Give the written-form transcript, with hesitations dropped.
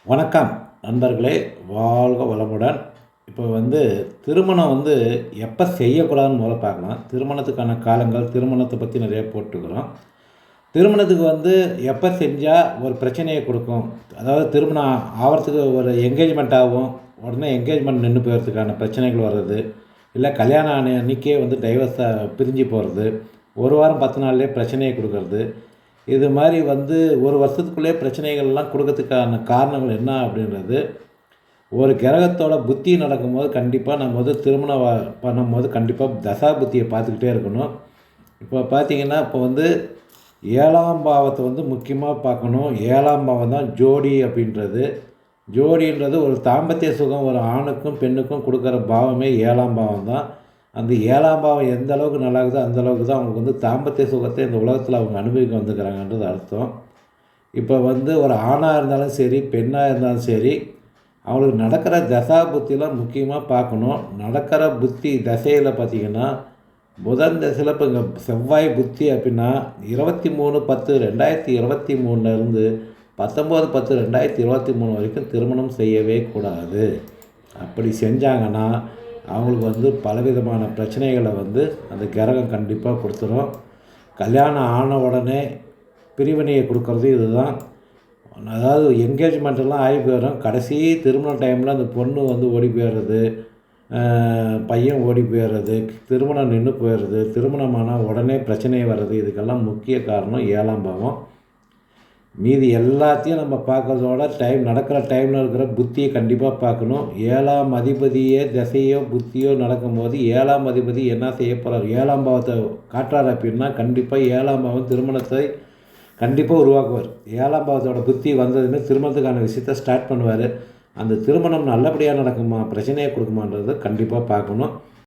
வணக்கம் நண்பர்களே, வாழ்க வளமுடன். இப்போ திருமணம் எப்போ செய்யக்கூடாதுன்னு முதல்ல பார்க்கலாம். திருமணத்துக்கான காலங்கள், திருமணத்தை பற்றி நிறைய போட்டுக்கிறோம். திருமணத்துக்கு எப்போ செஞ்சால் ஒரு பிரச்சனையை கொடுக்கும், அதாவது திருமணம் ஆகிறதுக்கு ஒரு என்கேஜ்மெண்ட் ஆகும், உடனே என்கேஜ்மெண்ட் நின்று போகிறதுக்கான பிரச்சனைகள் வர்றது, இல்லை கல்யாணம் அன்றைக்கே டைவர்ஸை பிரிஞ்சு போகிறது, ஒரு வாரம் 10 நாள்லேயே பிரச்சனையை கொடுக்கறது, இது மாதிரி ஒரு வருஷத்துக்குள்ளே பிரச்சனைகள்லாம் கொடுக்கறதுக்கான காரணங்கள் என்ன அப்படின்றது, ஒரு கிரகத்தோட புத்தி நடக்கும்போது கண்டிப்பாக நம்ம திருமணம் பண்ணும்போது கண்டிப்பாக தசா புத்தியை பார்த்துக்கிட்டே இருக்கணும். இப்போ பார்த்திங்கன்னா, இப்போ 7ஆம் பாவத்தை முக்கியமாக பார்க்கணும். 7ஆம் பாவம் தான் ஜோடி அப்படின்றது. ஜோடின்றது ஒரு தாம்பத்திய சுகம் ஒரு ஆணுக்கும் பெண்ணுக்கும் கொடுக்குற பாவமே 7ஆம் பாவம் தான். அந்த 7ஆம் பாவம் எந்த அளவுக்கு நல்லா இருக்குதோ அந்த அளவுக்கு தான் அவங்களுக்கு தாம்பத்திய சுகத்தை இந்த உலகத்தில் அவங்க அனுபவிக்க வந்துக்கிறாங்கன்றது அர்த்தம். இப்போ ஒரு ஆணாக இருந்தாலும் சரி, பெண்ணாக இருந்தாலும் சரி, அவங்களுக்கு நடக்கிற தசா புத்திலாம் முக்கியமாக பார்க்கணும். நடக்கிற புத்தி தசையில் பார்த்திங்கன்னா, புதன் தசையில் இப்போ இங்கே செவ்வாய் புத்தி அப்படின்னா 23/10/2023 19/10/2023 வரைக்கும் திருமணம் செய்யவே கூடாது. அப்படி செஞ்சாங்கன்னா அவங்களுக்கு பலவிதமான பிரச்சனைகளை அந்த கிரகம் கண்டிப்பாக கொடுத்துரும். கல்யாணம் ஆன உடனே பிரிவினையை கொடுக்கறது இதுதான். அதாவது என்கேஜ்மெண்ட்டெல்லாம் ஆகி போயிடும். கடைசி திருமண டைமில் அந்த பொண்ணு ஓடி போயிடுறது, பையன் ஓடி போயிடுறது, திருமணம் நின்று போயிடுறது, திருமணமான உடனே பிரச்சனை வர்றது, இதுக்கெல்லாம் முக்கிய காரணம் 7ஆம் பாவம். மீதி எல்லாத்தையும் நம்ம பார்க்குறதோட நடக்கிற டைமில் இருக்கிற புத்தியை கண்டிப்பாக பார்க்கணும். 7ஆம் அதிபதியே தசையோ புத்தியோ நடக்கும்போது 7ஆம் அதிபதி என்ன செய்ய போகிறார், 7ஆம் பாவத்தை காட்டுறார் அப்படின்னா கண்டிப்பாக 7ஆம் பாவம் திருமணத்தை கண்டிப்பாக உருவாக்குவார். 7ஆம் பாவத்தோட புத்தி வந்ததுமே திருமணத்துக்கான விஷயத்தை ஸ்டார்ட் பண்ணுவார். அந்த திருமணம் நல்லபடியாக நடக்குமா, பிரச்சனையை கொடுக்குமான்றது கண்டிப்பாக பார்க்கணும்.